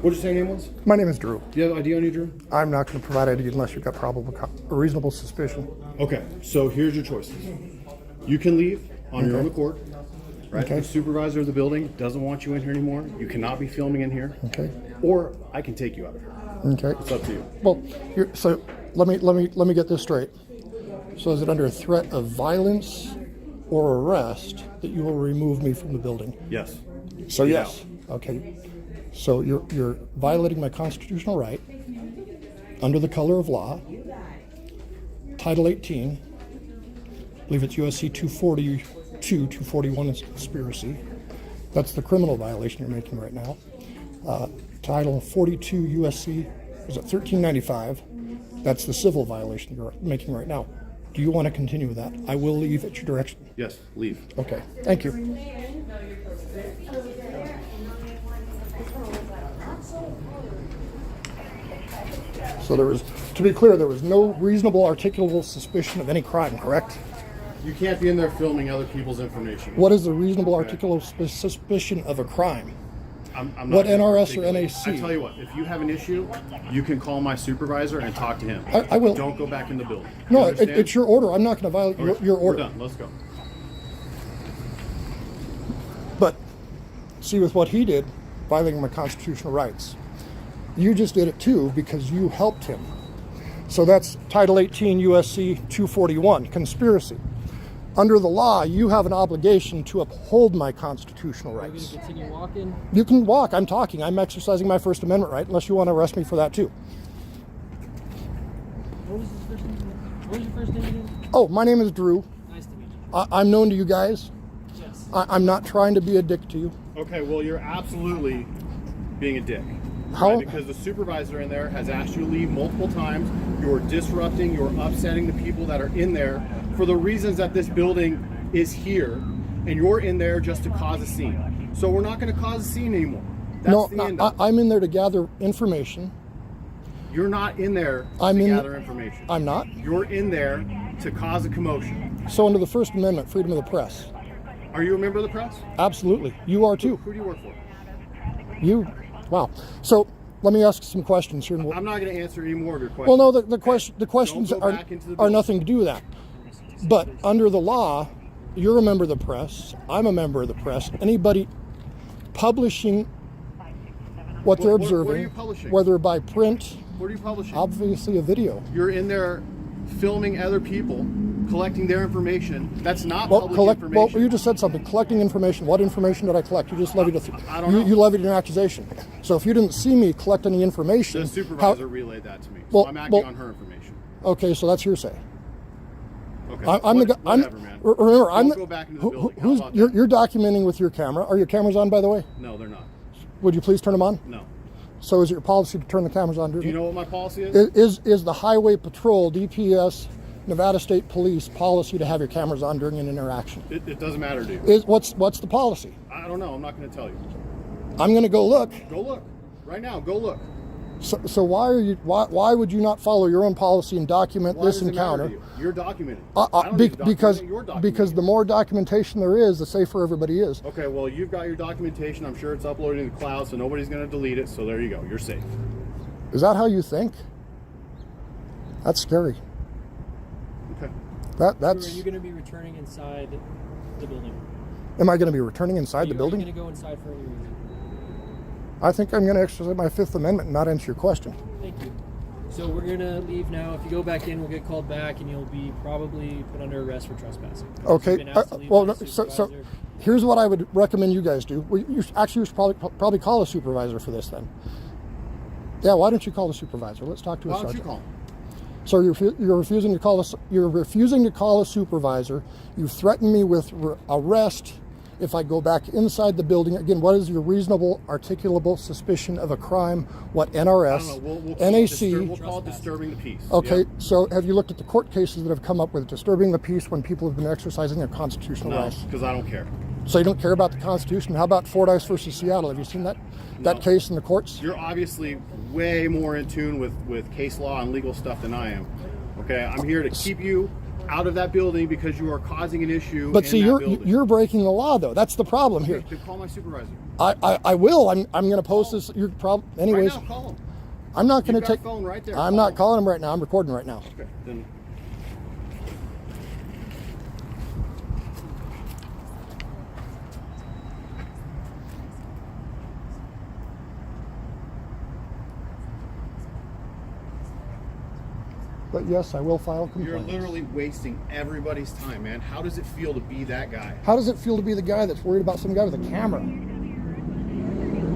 What did you say your name was? My name is Drew. Do you have ID on you, Drew? I'm not going to provide ID unless you've got a reasonable suspicion. Okay, so here's your choices. You can leave on your own accord. Right? Okay. The supervisor of the building doesn't want you in here anymore. You cannot be filming in here. Okay. Or I can take you out of here. Okay. It's up to you. Well, so let me get this straight. So is it under threat of violence or arrest that you will remove me from the building? Yes. So yes. Okay. So you're violating my constitutional right under the color of law. Title 18. I believe it's USC 242, 241 is conspiracy. That's the criminal violation you're making right now. Title 42 USC, is it 1395? That's the civil violation you're making right now. Do you want to continue with that? I will leave at your direction. Yes, leave. Okay, thank you. So there was, to be clear, there was no reasonable articulable suspicion of any crime, correct? You can't be in there filming other people's information. What is the reasonable articulable suspicion of a crime? I'm not What NRS or NAC? I tell you what, if you have an issue, you can call my supervisor and talk to him. I will. Don't go back in the building. No, it's your order. I'm not going to violate your order. We're done. Let's go. But see, with what he did, violating my constitutional rights, you just did it too because you helped him. So that's Title 18 USC 241, conspiracy. Under the law, you have an obligation to uphold my constitutional rights. Are you going to continue walking? You can walk. I'm talking. I'm exercising my First Amendment right, unless you want to arrest me for that too. What was your first name again? Oh, my name is Drew. Nice to meet you. I'm known to you guys. Yes. I'm not trying to be a dick to you. Okay, well, you're absolutely being a dick. How? Right? Because the supervisor in there has asked you to leave multiple times. You're disrupting, you're upsetting the people that are in there for the reasons that this building is here, and you're in there just to cause a scene. So we're not going to cause a scene anymore. That's the end of it. I'm in there to gather information. You're not in there to gather information. I'm not. You're in there to cause a commotion. So under the First Amendment, freedom of the press. Are you a member of the press? Absolutely. You are too. Who do you work for? You. Wow. So let me ask some questions here. I'm not going to answer any more of your questions. Well, no, the questions Don't go are back into the building. nothing to do with that. But under the law, you're a member of the press. I'm a member of the press. Anybody publishing what they're observing, what are you publishing? whether by print, What are you publishing? obviously a video. You're in there filming other people, collecting their information. That's not Well, public information. Well, you just said something. Collecting information. What information did I collect? You just levied I don't know. You levied an accusation. So if you didn't see me collect any information, The supervisor relayed that to me. So I'm acting on her information. Okay, so that's hearsay. Okay. I'm the guy. Whatever, man. Remember, I'm Don't go back into the building. How about that? You're documenting with your camera. Are your cameras on, by the way? No, they're not. Would you please turn them on? No. So is it your policy to turn the cameras on? Do you know what my policy is? Is the Highway Patrol, DPS, Nevada State Police policy to have your cameras on during an interaction? It doesn't matter to you. What's the policy? I don't know. I'm not going to tell you. I'm going to go look. Go look. Right now, go look. So why would you not follow your own policy and document Why this does it matter encounter? to you? You're documenting. I don't need to document it, you're documenting. Because the more documentation there is, the safer everybody is. Okay, well, you've got your documentation. I'm sure it's uploaded in the cloud, so nobody's going to delete it. So there you go. You're safe. Is that how you think? That's scary. Okay. Are That's. you going to be returning inside the building? Am I going to be returning inside the building? Are you going to go inside for any reason? I think I'm going to exercise my Fifth Amendment and not answer your question. Thank you. So we're going to leave now. If you go back in, we'll get called back, and you'll be probably put under arrest for trespassing. Okay. You've been asked to leave Well, by no, the so supervisor. here's what I would recommend you guys do. Well, you should probably call a supervisor for this then. Yeah. Why don't you call the supervisor? Let's talk to a Why don't sergeant. you call him? So you're refusing to call us. You're refusing to call a supervisor. You threaten me with arrest if I go back inside the building. Again, what is your reasonable, articulable suspicion of a crime? What NRS, I don't know. We'll call it NAC? disturbing the peace. Okay, Yeah. so have you looked at the court cases that have come up with disturbing the peace when people have been exercising their constitutional No, rights? because I don't care. So you don't care about the Constitution? How about Fordyce versus Seattle? Have you seen that case in the courts? You're obviously way more in tune with case law and legal stuff than I am. Okay, I'm here to keep you out of that building because you are causing an issue. But in see, that building. you're breaking the law, though. That's the problem here. Then call my supervisor. I will. I'm going to post this. Your problem. Anyways, Right now, call him. I'm not going You've to got take. a phone right there. I'm Call not him. calling him right now. I'm recording right now. Okay, then. But yes, I will file You're complaints. literally wasting everybody's time, man. How does it feel to be that guy? How does it feel to be the guy that's worried about some guy with a camera?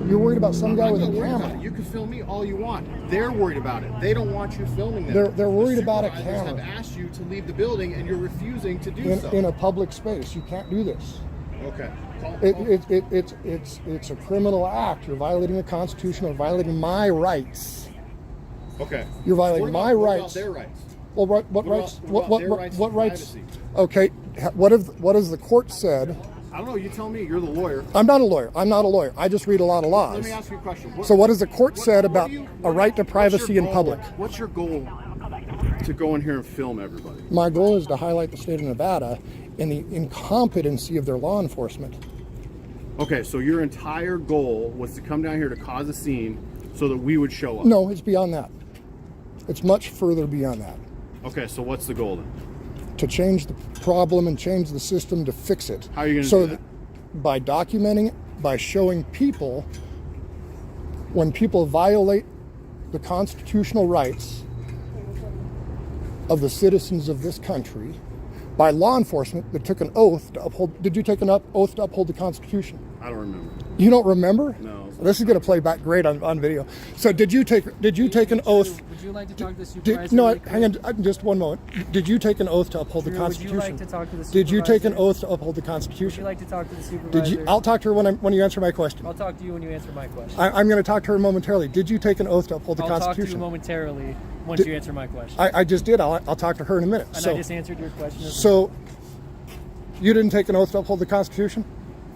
You're worried about some guy I'm with a not worried about camera. it. You can film me all you want. They're worried about it. They don't want you filming them. They're worried The about a supervisors camera. have asked you to leave the building, and you're refusing to do so. In a public space, you can't do this. Okay. It's a criminal act. You're violating the Constitution or violating my rights. Okay. You're violating my what rights. about their rights? Well, what What rights? about their rights to What rights? privacy? Okay. What has the court said? I don't know. You tell me. You're the lawyer. I'm not a lawyer. I just read a lot of laws. Let me ask you a question. So what has the court said about a right to privacy in public? What's your goal to go in here and film everybody? My goal is to highlight the state of Nevada and the incompetency of their law enforcement. Okay, so your entire goal was to come down here to cause a scene so that we would show up. No, it's beyond that. It's much further beyond that. Okay, so what's the goal then? To change the problem and change the system to fix it. How are you going to so do that? By documenting it, by showing people when people violate the constitutional rights of the citizens of this country, by law enforcement that took an oath to uphold. Did you take an oath to uphold the Constitution? I don't remember. You don't remember? No. This is going to play back great on video. So did you take an oath? Would you like to talk to the supervisor? No, really quick? hang on just one moment. Did you take an oath to uphold the Drew, would you Constitution? like to talk to the Did you take an supervisor? oath to uphold the Would Constitution? you like to talk to the supervisor? Did you? I'll talk to her when you answer my question. I'll talk to you when you answer my question. I'm going to talk to her momentarily. Did you take an oath to uphold the I'll talk to you Constitution? momentarily once Did- you answer my question. I just did. I'll talk to her in a minute. And So, I just answered your question. so you didn't take an oath to uphold the Constitution?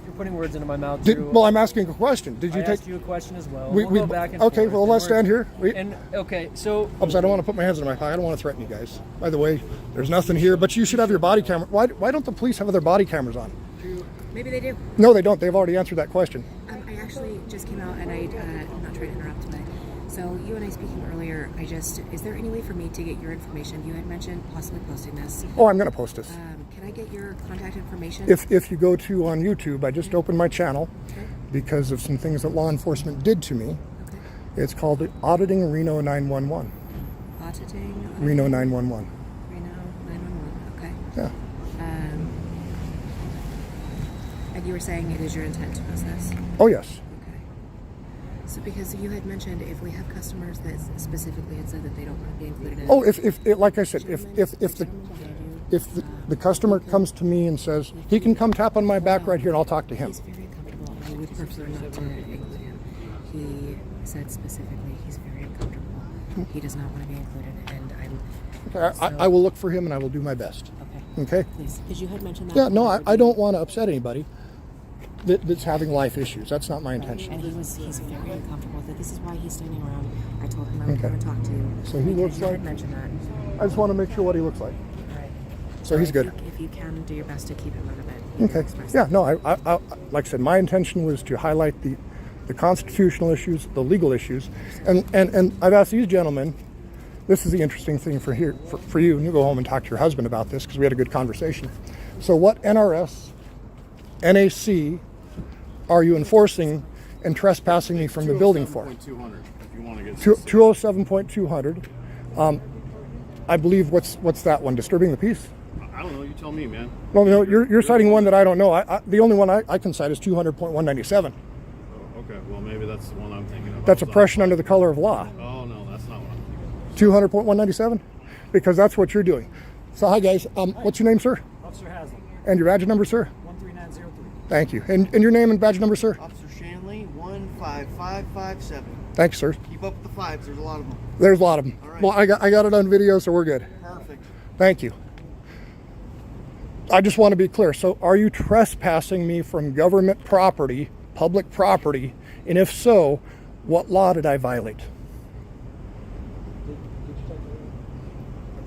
You're putting words into my mouth, Drew. Well, I'm asking a question. Did you I take? asked you a question as well. We- We'll we- go back and okay, forth, well, and let's we're- stand here. And okay, so I don't want to put my hands in my pocket. I don't want to threaten you guys. By the way, there's nothing here, but you should have your body camera. Why don't the police have their body cameras on? Maybe they do. No, they don't. They've already answered that question. I actually just came out and I'm not trying to interrupt, but so you and I speaking earlier, is there any way for me to get your information? You had mentioned possibly posting this. Oh, I'm going to post this. Can I get your contact information? If you go to on YouTube, I just opened my channel Okay. because of some things that law enforcement did to me. Okay. It's called Auditing Reno 911. Auditing. Reno 911. Reno 911. Okay. Yeah. And you were saying it is your intent to post this? Oh, yes. Okay. So because you had mentioned if we have customers that specifically had said that they don't want to be included in Oh, if like I said, if the gentleman behind you, if the customer comes to me and says he can come tap on my back right here and I'll talk to him. he's very uncomfortable. I would prefer not to include him. He said specifically he's very uncomfortable. He does not want to be included, and I'm. Okay, I will look for him and I will do my best. Okay. Okay? Please, because you had mentioned that. Yeah, no, I don't want to upset anybody that's having life issues. That's not my intention. And he's very uncomfortable with it. This is why he's standing around. I told him I would Okay. come and talk to you. So he because looks you had like- mentioned that. I just want to make sure what he looks like. All right. So he's good. If you can, do your best to keep him out of it. You can Okay. express Yeah, that. no, I like I said, my intention was to highlight the constitutional issues, the legal issues, and I've asked these gentlemen. This is the interesting thing for you, and you go home and talk to your husband about this because we had a good conversation. So, what NRS, NAC, are you enforcing and trespassing me from the building for? 200, if you want to get 207.200. I believe what's that one? Disturbing the peace? I don't know. You tell me, man. No, you're citing one that I don't know. The only one I can cite is 200.197. Oh, okay. Well, maybe that's the one I'm thinking of. That's oppression under the color of law. Oh no, that's not what I'm thinking of. 200.197, because that's what you're doing. So hi guys, what's your name, sir? Officer Haslam, And your badge number, sir? 13903. Thank you. And your name and badge number, sir? Officer Shanley, 15557. Thanks, sir. Keep up with the fives, there's a lot of them. There's a lot of them. All right. Well, I got it on video, so we're good. Perfect. Thank you. I just want to be clear. So are you trespassing me from government property, public property? And if so, what law did I violate?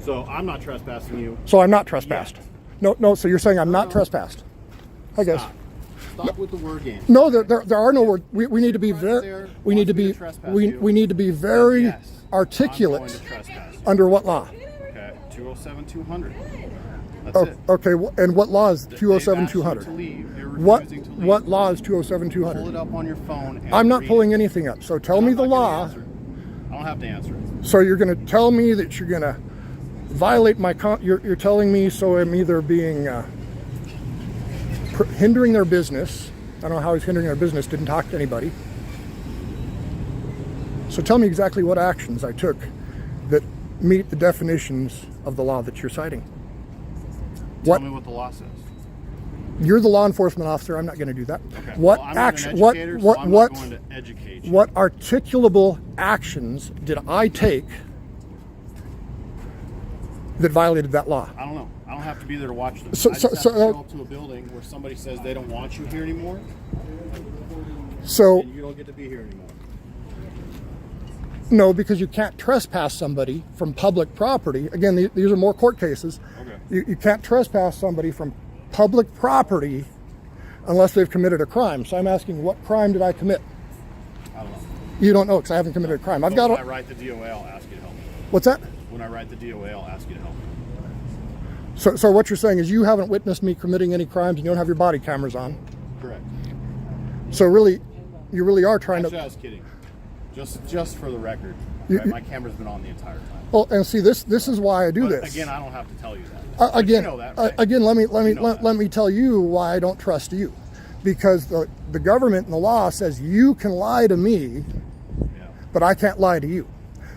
So I'm not trespassing you. So I'm not trespassed. No. So you're saying I'm not trespassed? I guess. Stop with the word game. No, there are no words. We need to be Right very. there We need to wants me be. to trespass We you. need to be very Yes, I'm going articulate. to trespass you. Under what law? Okay, 207-200. That's it. Okay. And what law is They've 207 asked you to 200? leave. You're What refusing to leave. what law is 207 Pull it 200? up on your phone. And I'm not read pulling it. anything up. So tell me I'm the not gonna law. answer it. I don't have to answer it. So you're going to tell me that you're going to violate my you're telling me so I'm either being hindering their business. I don't know how he's hindering their business, didn't talk to anybody. So tell me exactly what actions I took that meet the definitions of the law that you're citing. Tell me what the law says. You're the law enforcement officer. I'm not going to do that. Okay. What well, I'm not action? an educator, so I'm not going to educate you. What articulable actions did I take that violated that law? I don't know. I don't have to be there to watch them. So- I just so- have so, to show up to a building where somebody says they don't want you here anymore, So and you don't get to be here anymore. no, because you can't trespass somebody from public property. Again, these are more court cases. Okay. You can't trespass somebody from public property unless they've committed a crime. So I'm asking, what crime did I commit? I don't know. You don't know because I haven't committed a crime. I've got. When I write the DOA, I'll ask you to help me. What's that? When I write the DOA, I'll ask you to help me. So what you're saying is you haven't witnessed me committing any crimes and you don't have your body cameras on. Correct. So really, you really are trying Actually, to. I was kidding. Just for the record, You- right, my camera's been on the entire time. Well, and see, this is why I do But this. again, I don't have to tell you that. But Again, you know that, right? again, let me You know that. let me tell you why I don't trust you, because the government and the law says you can lie to me, Yeah. but I can't lie to you.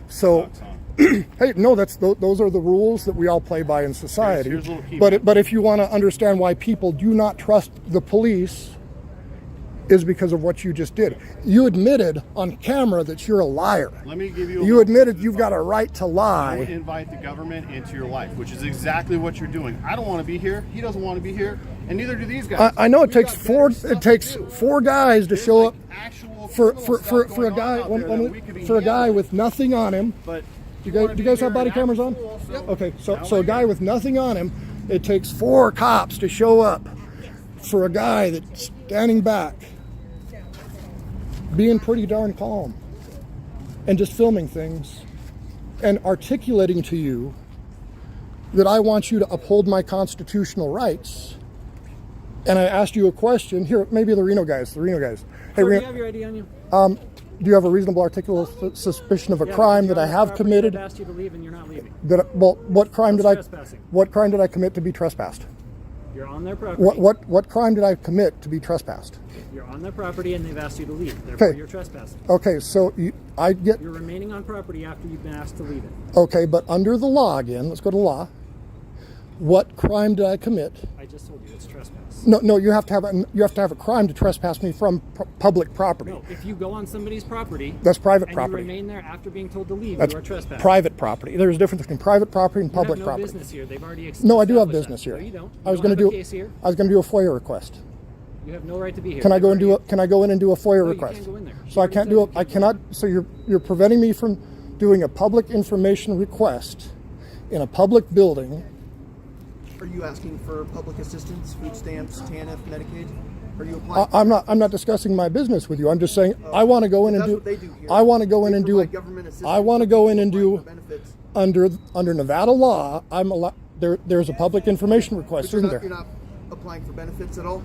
So, Sucks, huh? hey, no, those are the rules that we all play by in society. Here's a little key, But man. but if you want to understand why people do not trust the police, is because of what you just did. You admitted on camera that you're a liar. Let me give you. You admitted you've got a right to Don't lie. invite the government into your life, which is exactly what you're doing. I don't want to be here. He doesn't want to be here, and neither do these guys. I know it We've takes got four. better It stuff takes to do. 4 guys to There's show like up actual for criminal a stuff guy. going on out there that we could be For a guy handling. with nothing on him. But Do you guys have body cameras on? Okay, so a guy with nothing on him. It takes 4 cops to show up for a guy that's standing back, being pretty darn calm, and just filming things, and articulating to you that I want you to uphold my constitutional rights. And I asked you a question. Here, maybe the Reno guys. Hey, Do you Reno, have your ID on you? do you have a reasonable articulable suspicion of a Yeah, crime because that I you're on have property committed? I've asked you to leave and you're not leaving. What crime did I? Trespassing. What crime did I commit to be trespassed? You're on their property. What crime did I commit to be trespassed? You're on their property and they've asked you to leave. Therefore, Okay. you're trespassing. Okay, so I get You're remaining on property after you've been asked to leave it. okay, but under the law again. Let's go to law. What crime did I commit? I just told you it's trespass. No, you have to have a crime to trespass me from public property. No, if you go on somebody's property That's private and property. you remain there after being told to leave, That's you are trespassing. private property. There's a difference between private property and You have public no property. business here. They've already No, I do have established business that. here. No, you don't. I was You going don't to have a do. case here. I was going to do a FOIA request. You have no right to be here. Can I go and They've do already- Can I go in and do a FOIA No, you request? can't go in there. So I You can't already do it. said you I cannot. So you're preventing me from doing a public information request in a public building. Are you asking for public assistance, food stamps, TANF, Medicaid? Are you applying? I'm not discussing my business with you. I'm just saying I want to go in and That's do. what they do here. I want to go in They and do. provide government assistance I want to go in and applying do for benefits. under Nevada law. I'm allowed. There's a public information request, But you're isn't not, there? you're not applying for benefits at all.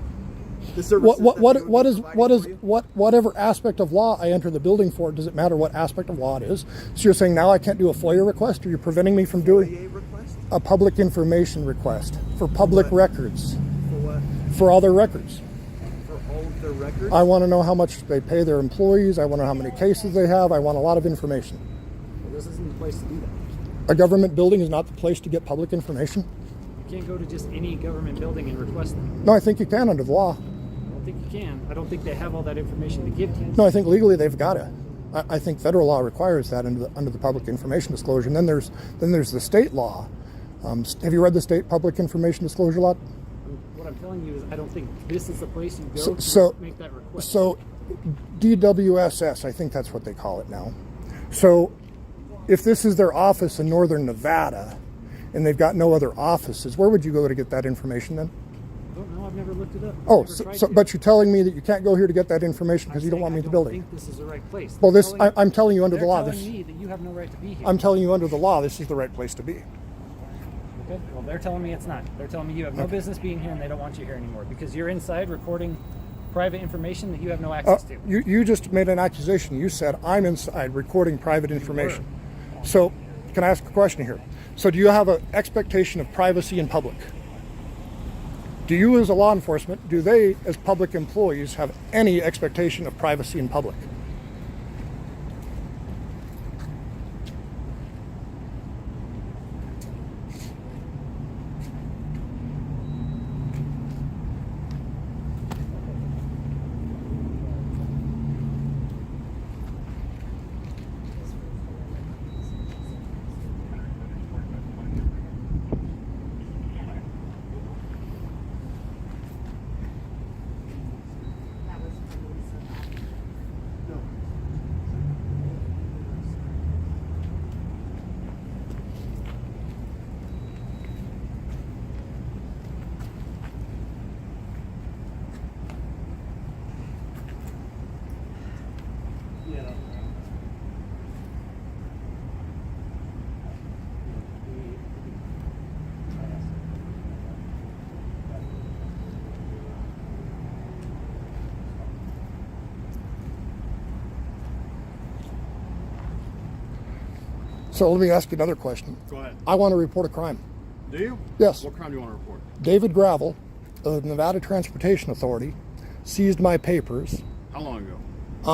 The services What that they would be providing for you? whatever aspect of law I enter the building for? Does it matter what aspect of law it is? So you're saying now I can't do a FOIA request, or you're preventing me from doing FOIA request a public information request for public what? records, for what? for all their records. For all of their records. I want to know how much they pay their employees. I want to know how many cases they have. I want a lot of information. Well, this isn't the place to do that. A government building is not the place to get public information. You can't go to just any government building and request them. No, I think you can under the law. I don't think you can. I don't think they have all that information to give to you. No, I think legally they've got to. I think federal law requires that under the public information disclosure. And then there's the state law. Have you read the state public information disclosure law? What I'm telling you is I don't think this is the place you go So- to make that request. So DWSS, I think that's what they call it now. So if this is their office in northern Nevada, and they've got no other offices, where would you go to get that information then? I don't know. I've never looked it up. Oh, I've never tried to. but you're telling me that you can't go here to get that information because you don't want me in the building. I don't think this is the right place. Well, They're telling- I'm telling you under the they're law. telling me that you have no right to be here. I'm telling you under the law, this is the right place to be. Okay. Well, they're telling me it's not. They're telling me you have no business being here, and they don't want you here anymore because you're inside recording private information that you have no access to. You just made an accusation. You said I'm inside recording private information. So, can I ask a question here? So, do you have an expectation of privacy in public? Do you, as a law enforcement, do they, as public employees, have any expectation of privacy in public? So let me ask you another question. Go ahead. I want to report a crime. Do you? Yes. What crime do you want to report? David Gravel of the Nevada Transportation Authority seized my papers How long ago?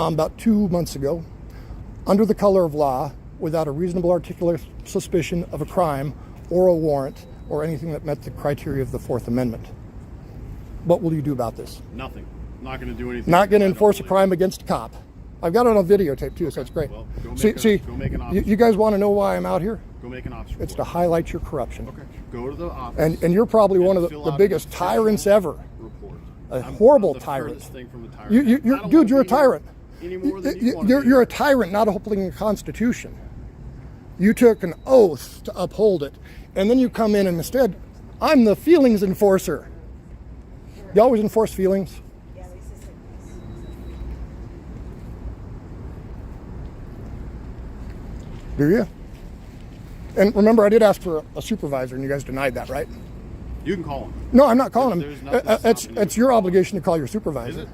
about 2 months ago under the color of law without a reasonable articulate suspicion of a crime or a warrant or anything that met the criteria of the Fourth Amendment. What will you do about this? Nothing. Not going to do anything. Not going to I don't enforce a believe. crime against a cop. I've got it on videotape too, so it's great. Well, go make an you guys want to know why I'm out here? Go make an officer report. It's to highlight your corruption. Okay. Go to the office. And you're probably one of fill the out biggest an tyrants official ever. report. A I'm horrible the tyrant. furthest thing from the tyrant. You're, I don't wanna dude, you're a be here tyrant. Any more than you want to be You're a here. tyrant, not upholding the Constitution. You took an oath to uphold it, and then you come in and instead, I'm the feelings enforcer. You always enforce feelings? Do you? And remember, I did ask for a supervisor, and you guys denied that, right? You can call him. No, I'm not calling There's him. nothing stopping you. It's your obligation to call your Is supervisor. it?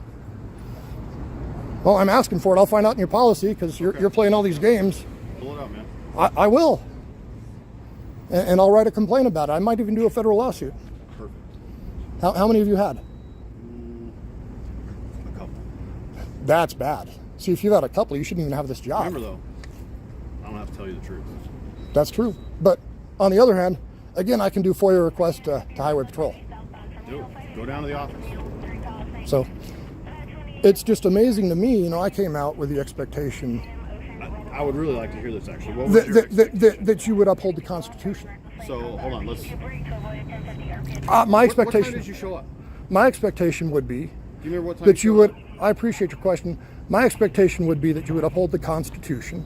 Well, I'm asking for it. I'll find out in your policy because you're playing all these games. Pull it up, man. I will. And I'll write a complaint about it. I might even do a federal lawsuit. Perfect. How many have you had? A couple. That's bad. See, if you've had a couple, you shouldn't even have this job. Remember though, I don't have to tell you the truth. That's true. But on the other hand, again, I can do FOIA requests to Highway Patrol. Do it. Go down to the office. So it's just amazing to me. You know, I came out with the expectation I would really like to hear this actually. What was your that you would uphold the Constitution. So hold on, let's. My What time expectation. did you show up? My expectation would be Do you remember what time that you showed would. up? I appreciate your question. My expectation would be that you would uphold the Constitution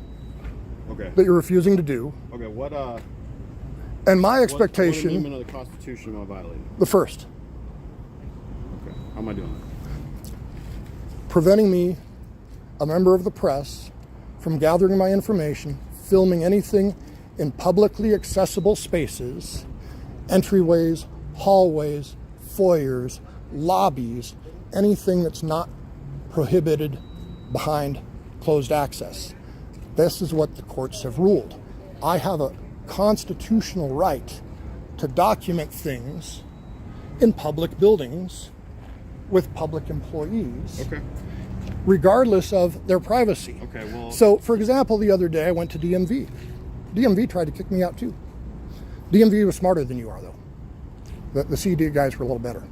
Okay. that you're refusing to do. Okay. What And my What expectation, amendment of the Constitution am I violating? the first, Okay. How am I doing preventing me, a member of the press, from gathering my information, filming anything in publicly accessible spaces, entryways, hallways, foyers, lobbies, anything that's not prohibited behind closed access. This is what the courts have ruled. I have a constitutional right to document things in public buildings with public employees, that? Okay. regardless of their privacy. Okay. Well. So, for example, the other day I went to DMV. DMV tried to kick me out too. DMV was smarter than you are, though. The CD guys were a little better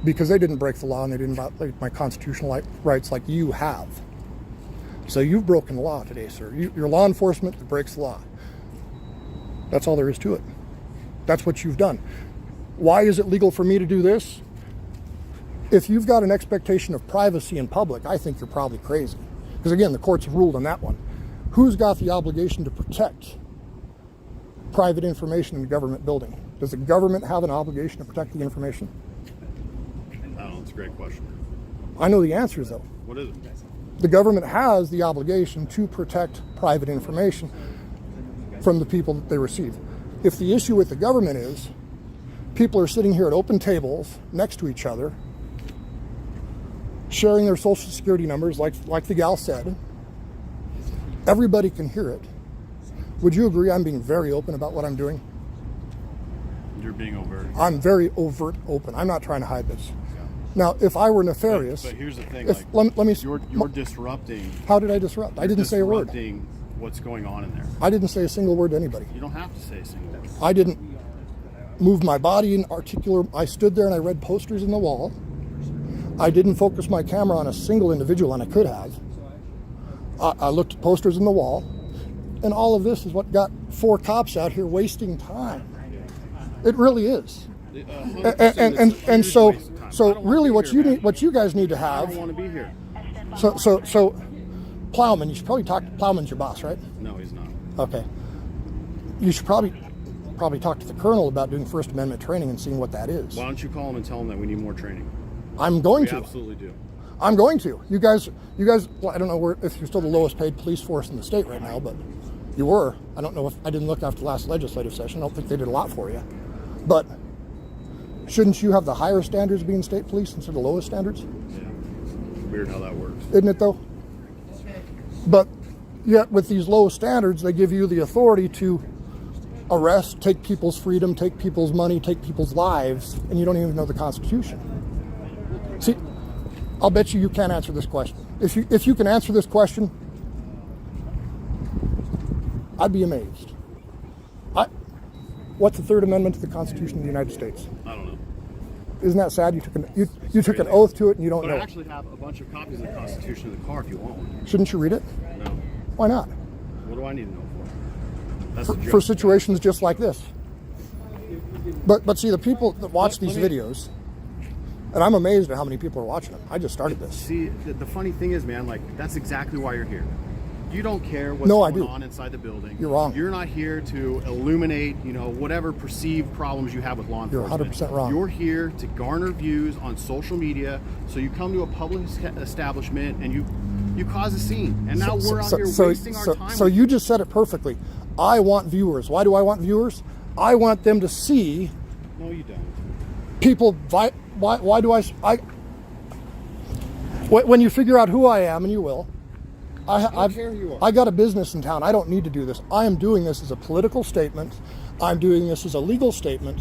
because they didn't break the law and they didn't violate my constitutional rights like you have. So you've broken the law today, sir. You're law enforcement that breaks the law. That's all there is to it. That's what you've done. Why is it legal for me to do this? If you've got an expectation of privacy in public, I think you're probably crazy. Because again, the courts have ruled on that one. Who's got the obligation to protect private information in a government building? Does the government have an obligation to protect the information? I don't know. It's a great question. I know the answers though. What is it? The government has the obligation to protect private information from the people that they receive. If the issue with the government is people are sitting here at open tables next to each other, sharing their social security numbers like the gal said, everybody can hear it. Would you agree I'm being very open about what I'm doing? You're being overt. I'm very overt open. I'm not trying to hide this. Now, if I were nefarious, But here's the thing. if, let me. You're disrupting. How did I disrupt? I didn't say a word. Disrupting what's going on in there. I didn't say a single word to anybody. You don't have to say a single word. I didn't move my body in articular. I stood there and I read posters in the wall. I didn't focus my camera on a single individual, and I could have. I looked at posters in the wall, and all of this is what got 4 cops out here wasting time. It really is. And so really what you guys need to I have. don't want to be here. So Plowman, you should probably talk to Plowman's your boss, right? No, he's not. Okay. You should probably talk to the colonel about doing First Amendment training and seeing what that is. Why don't you call him and tell him that we need more training? I'm going We to. absolutely do. I'm going to. You guys. Well, I don't know if you're still the lowest paid police force in the state right now, but you were. I don't know if I didn't look after the last legislative session. I don't think they did a lot for you. But shouldn't you have the higher standards being state police instead of the lowest standards? Yeah. Weird how that works. Isn't it though? But yet with these low standards, they give you the authority to arrest, take people's freedom, take people's money, take people's lives, and you don't even know the Constitution. See, I'll bet you can't answer this question. If you can answer this question, I'd be amazed. What's the Third Amendment to the Constitution of the United States? I don't know. Isn't that sad? You took an oath to it and you don't But know I it. actually have a bunch of copies of the Constitution in the car if you want one. Shouldn't you read it? No. Why not? What do I need to know for? That's the joke. For situations just like this. But see, the people that watch these let me- videos, and I'm amazed at how many people are watching them. I just started this. See, the funny thing is, man, like, that's exactly why you're here. You don't care what's No, I going do. on inside the building. You're wrong. You're not here to illuminate, whatever perceived problems you have with law You're enforcement. 100% wrong. You're here to garner views on social media, so you come to a public establishment and you cause a scene. And now we're out here wasting our time. So you just said it perfectly. I want viewers. Why do I want viewers? I want them to see No, you don't. people. Why do I? When you figure out who I am, and you will, I don't care who you are. I got a business in town. I don't need to do this. I am doing this as a political statement. I'm doing this as a legal statement.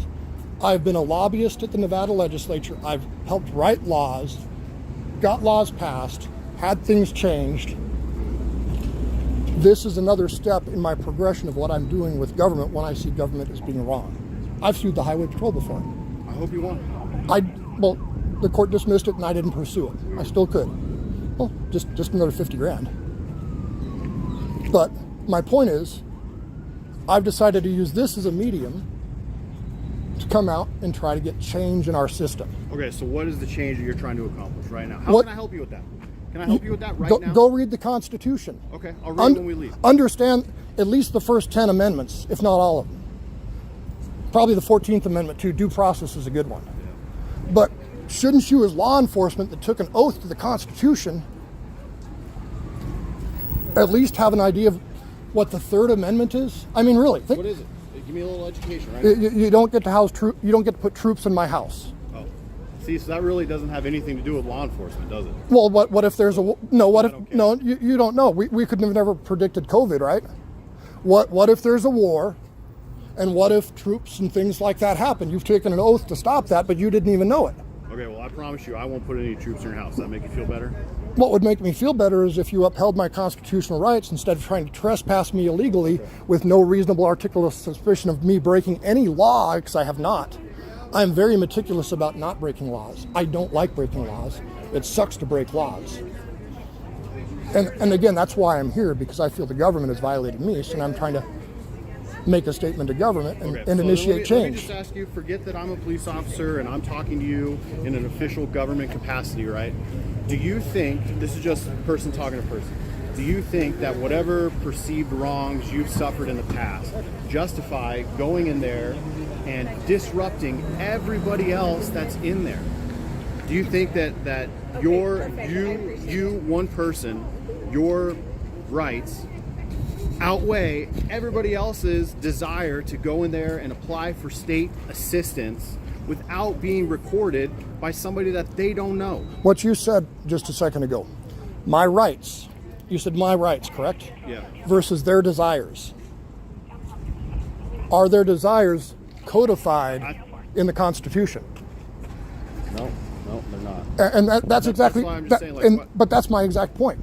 I've been a lobbyist at the Nevada legislature. I've helped write laws, got laws passed, had things changed. This is another step in my progression of what I'm doing with government when I see government as being wrong. I've sued the highway patrol before. I hope you won. Well, the court dismissed it and I didn't pursue it. I still could. Well, just another 50 grand. But my point is, I've decided to use this as a medium to come out and try to get change in our system. Okay, so what is the change that you're trying to accomplish right now? How What- can I help you with that? Can I help you with that right Go, now? go read the Constitution. Okay, I'll read it when we leave. Understand at least the first 10 amendments, if not all of them. Probably the 14th Amendment too. Due process is a good one. But shouldn't you, as law enforcement that took an oath to the Constitution, at least have an idea of what the Third Amendment is? I mean, really, What is it? Give me a little education, right? you don't get to house you don't get to put troops in my house. Oh, see, so that really doesn't have anything to do with law enforcement, does it? Well, what if there's a no? What if don't care. no? You don't know. We could have never predicted COVID, right? What if there's a war, and what if troops and things like that happen? You've taken an oath to stop that, but you didn't even know it. Okay, well, I promise you, I won't put any troops in your house. Does that make you feel better? What would make me feel better is if you upheld my constitutional rights instead of trying to trespass me illegally with no reasonable articulable suspicion of me breaking any law, because I have not. I'm very meticulous about not breaking laws. I don't like breaking laws. It sucks to break laws. And again, that's why I'm here, because I feel the government has violated me, so I'm trying to make a statement to government and, Okay, and so initiate let me change. just ask you, forget that I'm a police officer and I'm talking to you in an official government capacity, right? Do you think, this is just person talking to person, do you think that whatever perceived wrongs you've suffered in the past justify going in there and disrupting everybody else that's in there? Do you think that you one person, your rights outweigh everybody else's desire to go in there and apply for state assistance without being recorded by somebody that they don't know? What you said just a second ago, my rights. You said my rights, correct? Yeah. Versus their desires. Are their desires codified in the Constitution? No, they're not. And that's exactly. why I'm just saying, like, what- but that's my exact point.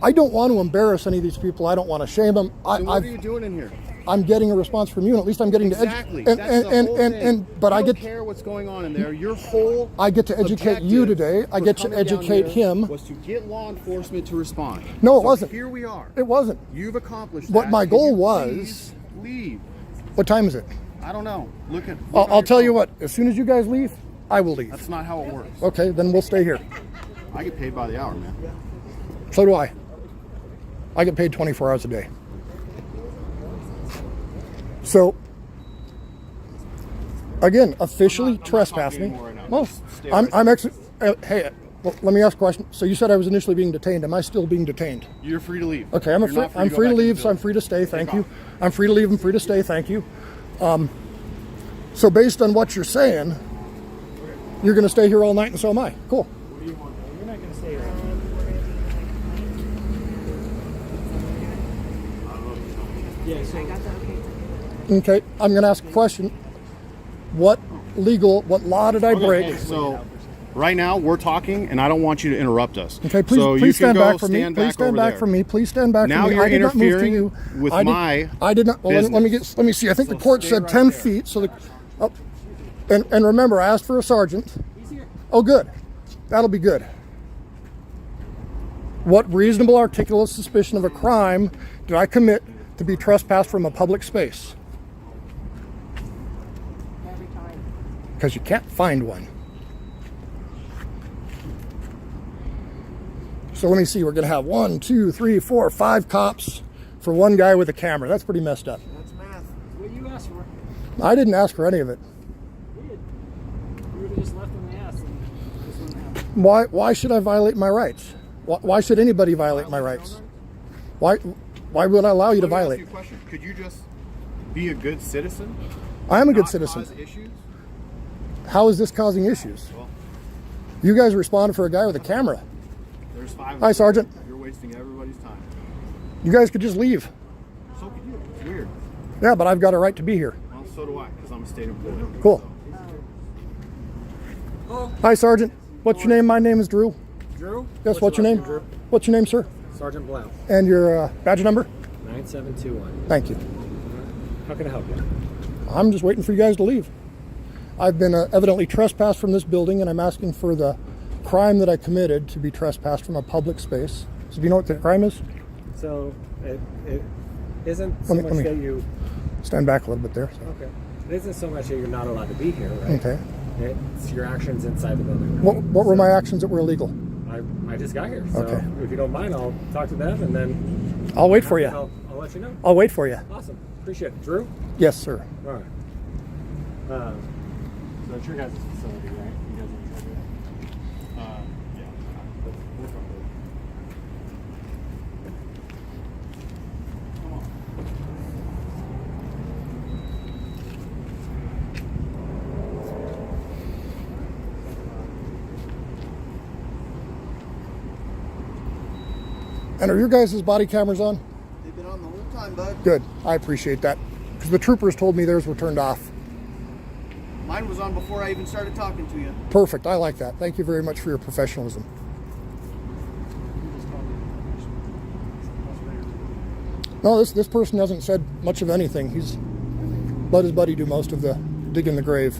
I don't want to embarrass any of these people. I don't want to shame them. So what are you doing in here? I'm getting a response from you, and at least I'm getting Exactly. to educate. That's the whole thing. But you I don't get care what's going on in there. Your whole I get to educate you objective today. I for get to coming down educate here him. was to get law enforcement to respond. No, it So wasn't. Here we are. It wasn't. You've accomplished What that. my Can goal you was- please leave. What time is it? I don't know. Look at. I'll tell you what. As soon as you guys leave, I will leave. That's not how it works. Okay, then we'll stay here. I get paid by the hour, man. So do I. I get paid 24 hours a day. So, again, officially I'm not trespassing. talking anymore right now. Well, Just stay I'm right actually. Hey, well, let me ask a question. So you said I was initially being detained. Am I still being detained? You're free to leave. Okay, You're not I'm go free to back in leave, the so I'm building. free to stay. Thank Take you. off. I'm free to leave. I'm free to stay. Thank you. So based on what you're saying, you're going to stay here all night, and so am I. Cool. You're not going to stay here. Yeah, so I got the okay. Okay, I'm going to ask a question. What law did I break? Okay, so right now we're talking, and I don't want you to interrupt us. Okay, please, so you please can stand go back from me. stand Please back stand over back there. from me. Please stand back Now from me. you're I did not move to interfering you. with I did, my I did not. Well, let me business. see. I think So the court stay said right 10 there. feet. So and remember, I asked for a sergeant. Oh, good. That'll be good. What reasonable articulate suspicion of a crime did I commit to be trespassed from a public space? Every time. Because you can't find one. So let me see. We're going to have 1, 2, 3, 4, 5 cops for one guy with a camera. That's pretty messed up. That's math. what you asked for. I didn't ask for any of it. You did. You would have just left when they asked, and this wouldn't happen. Why should I violate my rights? Why should anybody violate my rights? Why would I allow you to Let me ask violate? you a question. Could you just be a good citizen? I am a good Not citizen. Cause issues? How is this causing issues? Well, You guys responded for a guy with a camera. there's 5. Hi, Sergeant. You're wasting everybody's time. You guys could just leave. So could you. It's weird. Yeah, but I've got a right to be here. Well, so do I, because I'm a state employee. Cool. Hi, Sergeant. What's your name? My name is Drew. Drew? Yes, what's your name? Drew? What's your name, sir? Sergeant Blount, And your badge number? 9721. Thank you. How can I help you? I'm just waiting for you guys to leave. I've been evidently trespassed from this building, and I'm asking for the crime that I committed to be trespassed from a public space. So do you know what the crime is? So, it isn't so Let me- much let me- that you... Stand back a little bit there. Okay. It isn't so much that you're not allowed to be here, right? Okay. It's your actions inside the building. Right? What were my actions that were illegal? I just got here, so Okay. if you don't mind, I'll talk to them, and then I'll wait for you. I'll let you know. I'll wait for you. Awesome. Appreciate it. Drew? Yes, sir. All right. So it's your guys' facility, right? You guys are in charge of it? Yeah. We're from there. Come on. And are your guys' body cameras on? They've been on the whole time, bud. Good. I appreciate that. Because the troopers told me theirs were turned off. Mine was on before I even started talking to you. Perfect. I like that. Thank you very much for your professionalism. No, this person hasn't said much of anything. He's let his buddy do most of the digging the grave.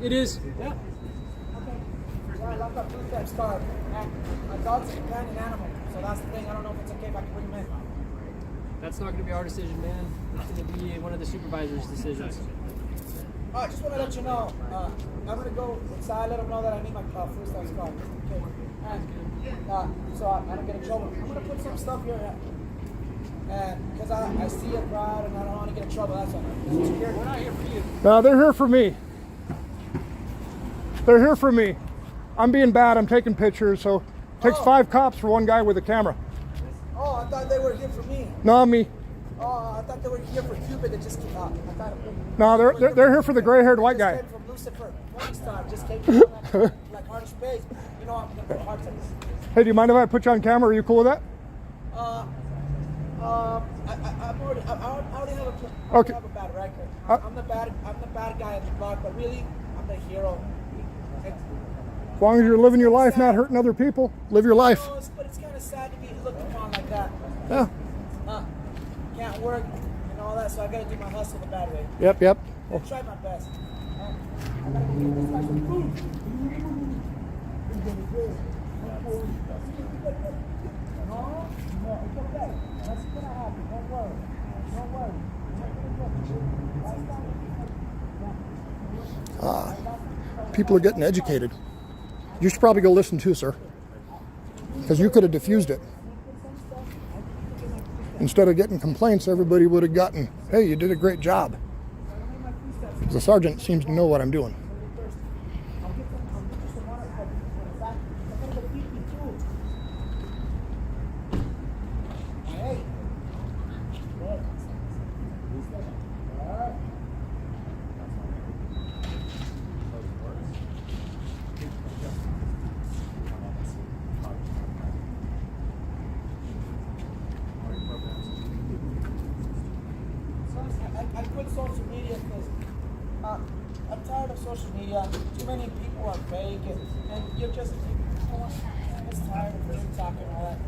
It is. Yeah. Okay. So I love that food stamps card. And my dog's a companion animal, so that's the thing. I don't know if it's okay if I can bring him in. That's not going to be our decision, man. It's going to be one of the supervisor's decisions. I just want to let you know, I'm going to go inside, let them know that I need my food stamps card. Okay. And, so I don't get in trouble. I'm going to put some stuff here. And because I see a crowd and I don't want to get in trouble, that's all. We're not here for you. No, they're here for me. They're here for me. I'm being bad. I'm taking pictures, so it takes 5 cops for one guy with a camera. Oh, I thought they were here for me. No, me. Oh, I thought they were here for Cupid that just came out. No, they're here for the gray-haired white guy. Came from Lucifer. Morningstar just came from like hard space. You know I'm gonna go hard to this. Hey, do you mind if I put you on camera? Are you cool with that? I already have Okay. have a bad record. I'm the bad guy at the block, but really I'm the hero. As long as you're living your life, not hurting other people, live your life. But it's kind of sad to be looked upon like that. Yeah. Can't work and all that, so I gotta do my hustle the bad way. Yep. I'll try my best. I gotta go get this guy some food. No, it's okay. That's gonna happen. Don't worry. People are getting educated. You should probably go listen too, sir. Because you could have diffused it. Instead of getting complaints, everybody would have gotten, hey, you did a great job. The sergeant seems to know what I'm doing. I quit social media because I'm tired of social media. Too many people are fake, and you're just, I'm just tired of TikTok and all that.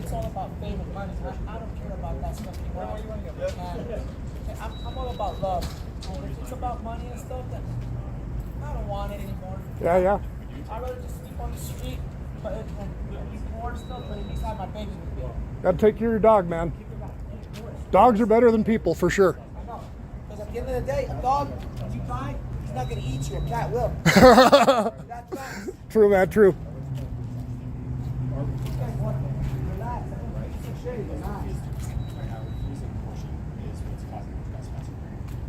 It's all about fame and money. I don't care about that stuff anymore. And I'm all about love. And if it's about money and stuff, then I don't want it anymore. Yeah. I'd rather just sleep on the street and be poor and stuff, but at least have my baby with me. Gotta take care of your dog, man. Dogs are better than people, for sure. I know. Because at the end of the day, a dog, if you buy, he's not going to eat you. A cat will. That's right. True, man, true. Relax. Relax.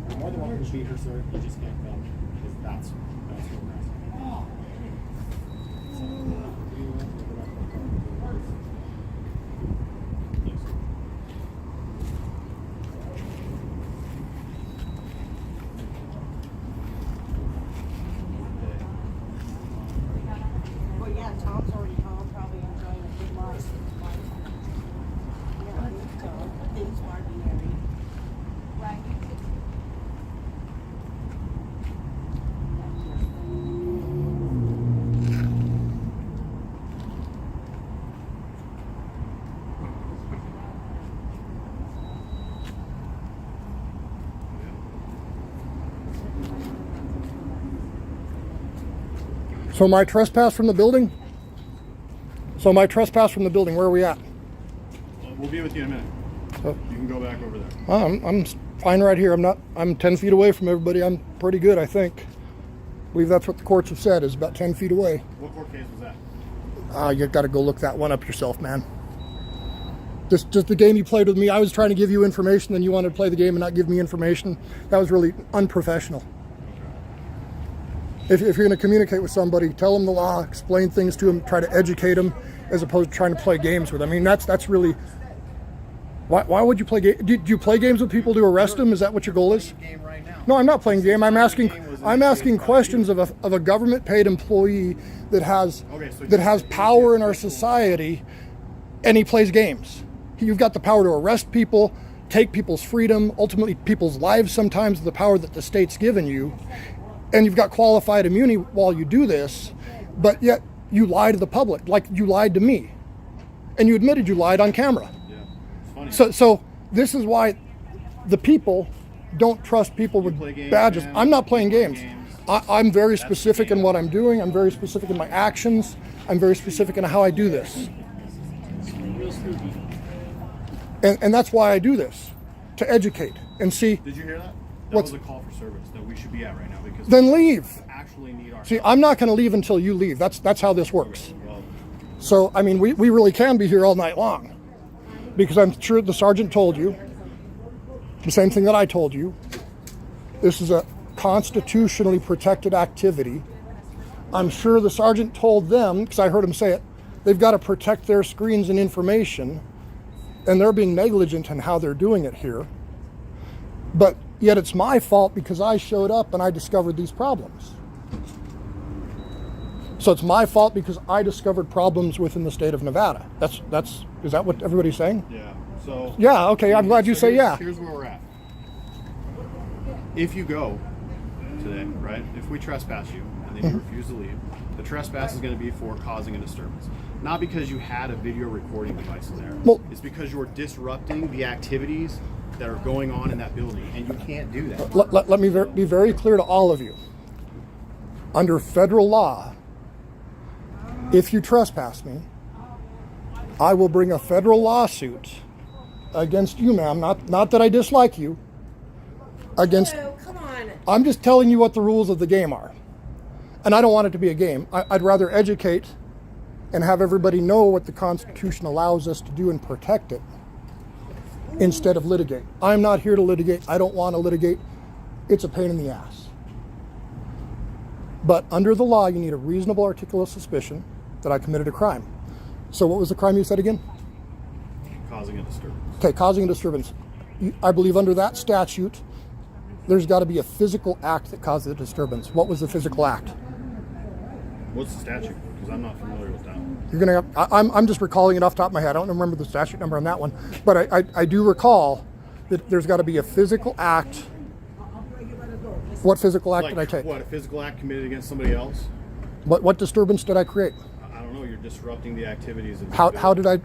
You're more than welcome to be here, sir. You just can't film because that's what we're asking. Well, yeah, Tom's already home, probably enjoying a good life. Yeah, things ordinary. Right. So my trespass from the building? Where are we at? We'll be with you in a minute. Oh. You can go back over there. I'm fine right here. I'm 10 feet away from everybody. I'm pretty good, I think. I believe that's what the courts have said, is about 10 feet away. What court case was that? You gotta go look that one up yourself, man. Just the game you played with me, I was trying to give you information, then you wanted to play the game and not give me information. That was really unprofessional. If you're going to communicate with somebody, tell them the law, explain things to them, try to educate them, as opposed to trying to play games with them. I mean, that's really... Why would you play games? Do you play games with people to arrest them? Is that what your goal is? Game right now. No, I'm not playing game. I'm asking questions of a government-paid employee that has power in our society, and he plays games. You've got the power to arrest people, take people's freedom, ultimately people's lives sometimes, the power that the state's given you. And you've got qualified immunity while you do this, but yet you lie to the public, like you lied to me. And you admitted you lied on camera. Yeah. It's funny. So this is why the people don't trust people with badges. I'm not playing games. I'm very specific in what I'm doing. I'm very specific in my actions. I'm very specific in how I do this. Real spooky. And that's why I do this, to educate and see. Did you hear that? That What's- was a call for service that we should be at right now because Then leave. we actually need our See, I'm not going to leave until you leave. That's how this works. well, So, I mean, we really can be here all night long, because I'm sure the sergeant told you the same thing that I told you. This is a constitutionally protected activity. I'm sure the sergeant told them, because I heard him say it, they've got to protect their screens and information, and they're being negligent in how they're doing it here. But yet it's my fault because I showed up and I discovered these problems. So it's my fault because I discovered problems within the state of Nevada. Is that what everybody's saying? yeah. So Yeah, okay, I'm glad you say here's- yeah. Here's where we're at. If you go today, right? If we trespass you and then you refuse to leave, the trespass is going to be for causing a disturbance. Not because you had a video recording device in there. Well- it's because you're disrupting the activities that are going on in that building, and you can't do that. Let me be very clear to all of you. Under federal law, if you trespass me, I will bring a federal lawsuit against you, ma'am. Not that I dislike you. Against. Oh, come on. I'm just telling you what the rules of the game are. And I don't want it to be a game. I'd rather educate and have everybody know what the Constitution allows us to do and protect it instead of litigate. I'm not here to litigate. I don't want to litigate. It's a pain in the ass. But under the law, you need a reasonable articulate suspicion that I committed a crime. So what was the crime you said again? Causing a disturbance. Okay, causing a disturbance. I believe under that statute, there's got to be a physical act that causes a disturbance. What was the physical act? What's the statute? Because I'm not familiar with that. You're gonna. I'm just recalling it off the top of my head. I don't remember the statute number on that one, but I do recall that there's got to be a physical act. What physical act did I take? What, a physical act committed against somebody else? What disturbance did I create? I don't know. You're disrupting the activities of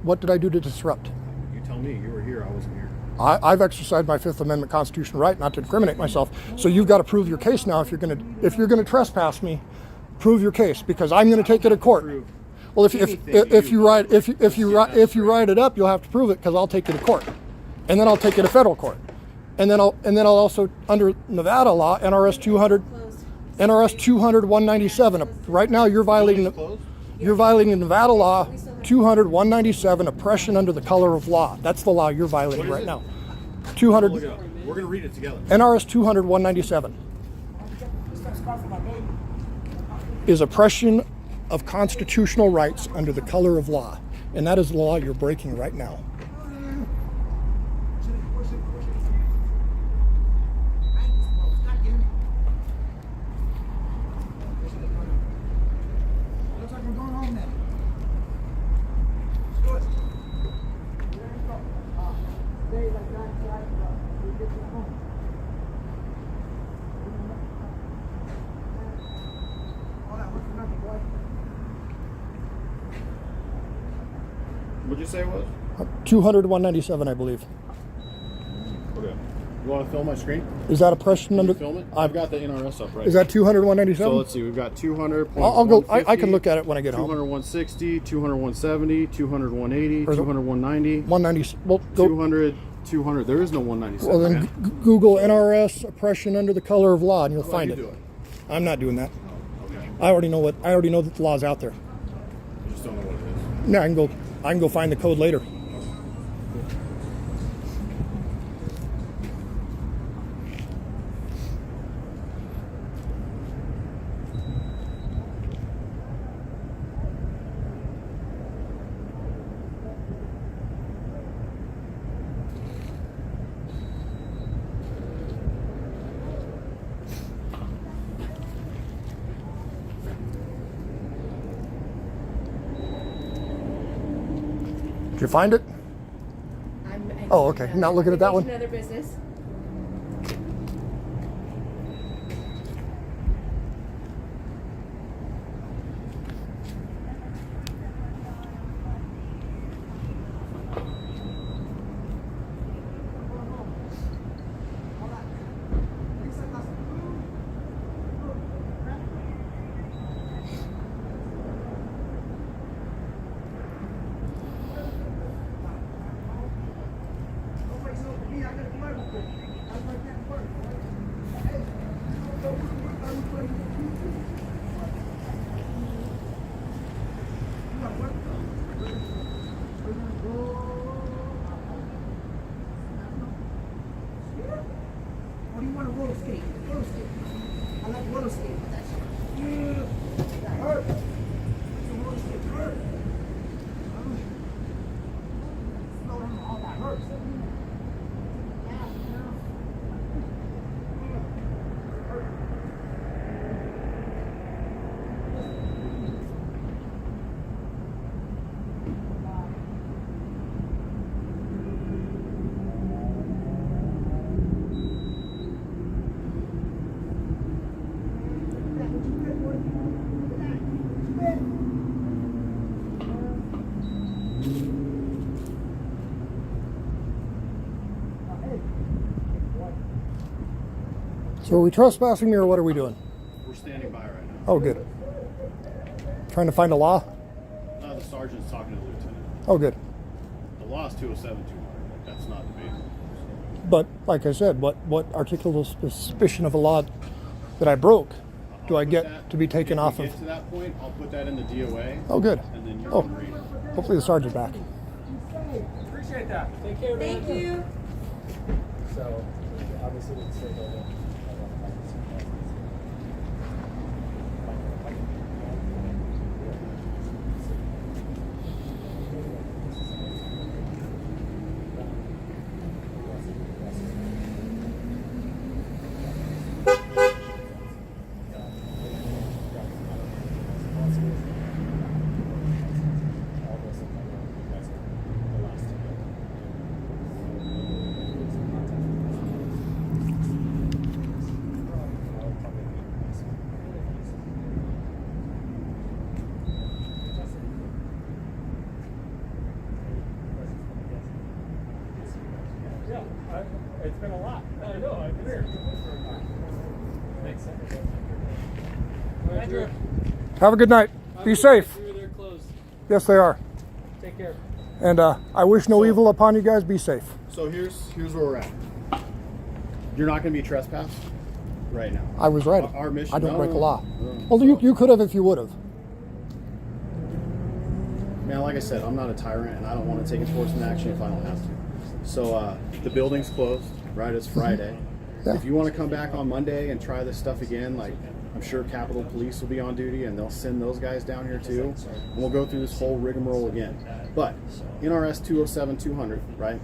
What did I do to disrupt? You tell me. You were here. I wasn't here. I've exercised my Fifth Amendment constitutional right not to incriminate myself. So you've got to prove your case now. If you're gonna trespass me, prove your case, because I'm going to take it to court. Well, if you write it up, you'll have to prove it, because I'll take you to court, and then I'll take you to federal court, and then I'll also, under Nevada law, NRS 200-197. Right now you're violating Nevada law 200-197, oppression under the color of law. That's the law you're violating right now. Look it 200 up. We're gonna read it together. NRS 200-197 is oppression of constitutional rights under the color of law, and that is the law you're breaking right now. What'd you say it was? 200-197, I believe. Okay. You want to film my screen? Is that oppression Can under? you film it? I've got the NRS up right. Is that 200-197? So let's see. We've got 200. I'll go. I can look at it when I get 200, home. 160, 200, 170, 200, 180, Or the- 200, 190, 190. Well, go. 200, 200. There is no 197. Well, then man. Google NRS oppression under the color of law, and you'll How'd find you it. do it? I'm not doing that. Okay. I already know that the law's out there. You just don't know what it is. Yeah, I can go find the code later. Did you find it? Oh, okay. You're not looking at that one? Another business. roller skate. Roller skate. I like roller skate. Yeah. That hurt. It's a roller skate hurt. Slow down. All that hurts. So are we trespassing me or what are we doing? We're standing by right now. Oh, good. Trying to find a law? The sergeant's talking to the lieutenant. Oh, good. The law is 207, 200. That's not debatable. But like I said, what articulable suspicion of a law that I broke do I get to be taken off If we of? get to that point, I'll put that in the DOA. Oh, good. And then you Oh, can read it. hopefully the sergeant's back. Appreciate that. Take care, man. Thank you. So, obviously, we can say that. It's been a lot. I know. I can hear. Thanks. Andrew. Have a good night. Be safe. They're closed. Yes, they are. Take care. And I wish no evil upon you guys. Be safe. So here's where we're at. You're not going to be trespassed right now. I was right. Our mission. I don't no, break a no, law. no. Well, you could have if you would have. Man, like I said, I'm not a tyrant, and I don't want to take enforcement action if I don't have to. So the building's closed, right? It's Friday. Yeah. If you want to come back on Monday and try this stuff again, like I'm sure Capitol Police will be on duty, and they'll send those guys down here too, and we'll go through this whole rigmarole again. But NRS 207-200, right?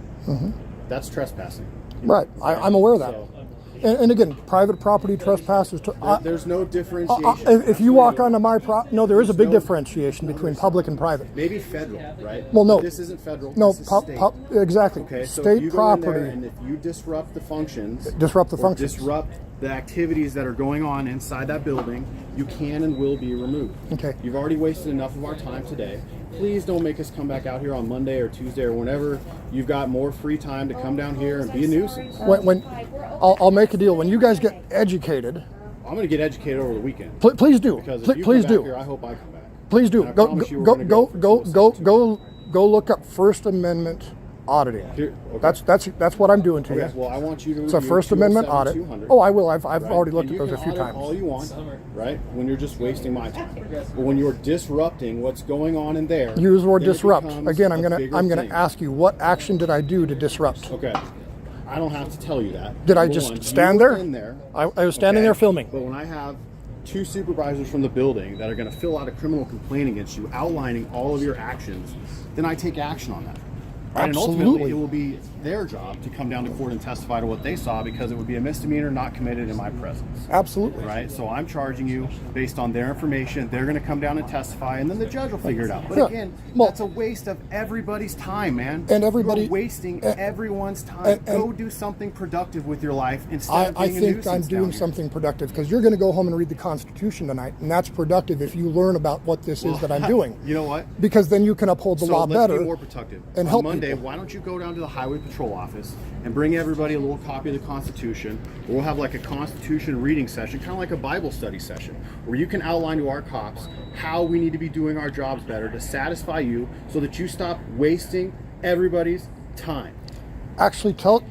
That's trespassing. Right. I'm aware of that. So, And again, private property trespass is. there's no differentiation. If you walk onto my no, there is a big differentiation between public and private. Maybe federal, right? Well, no. But this isn't federal. No, this is state. exactly. Okay, so if State you go in there property. and if you disrupt the functions, Disrupt the or functions. disrupt the activities that are going on inside that building, you can and will be removed. Okay. You've already wasted enough of our time today. Please don't make us come back out here on Monday or Tuesday or whenever you've got more free time to come down here and be a nuisance. When I'll make a deal. When you guys get educated, I'm going to get educated over the weekend. please do. Because if you Please come back do. here, I hope I come back. Please do. And I Go promise you we're go gonna go for go go 207-200. go look up First Amendment auditing. Here, okay. That's what I'm doing to Okay, you. well, I want you to It's a review First Amendment audit. 207-200. Oh, I will. I've Right? already looked And at those you a can few audit times. all you want, right? When you're just wasting my time. But when you're disrupting what's going on in there, Use the word then it disrupt. becomes Again, a I'm bigger gonna thing. ask you, what action did I do to disrupt? Okay, I don't have to tell you that. Did I Number just one, stand you were there? In there. I was standing okay? there filming. But when I have two supervisors from the building that are going to fill out a criminal complaint against you, outlining all of your actions, then I take action on that. Right? And ultimately, Absolutely. it will be their job to come down to court and testify to what they saw, because it would be a misdemeanor not committed in my presence. Absolutely. Right? So I'm charging you based on their information. They're going to come down and testify, and then the judge will figure it out. But Yeah. again, Well- that's a waste of everybody's time, man. And everybody- You're wasting everyone's time. and- Go do something productive with your life instead of I being a think nuisance I'm down doing here. something productive, because you're going to go home and read the Constitution tonight, and that's productive if you learn about what this is that I'm doing. You know what? Because then you can uphold the So law let's better. be more productive. and On help Monday, people. why don't you go down to the Highway Patrol office and bring everybody a little copy of the Constitution. We'll have like a Constitution reading session, kind of like a Bible study session, where you can outline to our cops how we need to be doing our jobs better to satisfy you, so that you stop wasting everybody's time. Actually, tell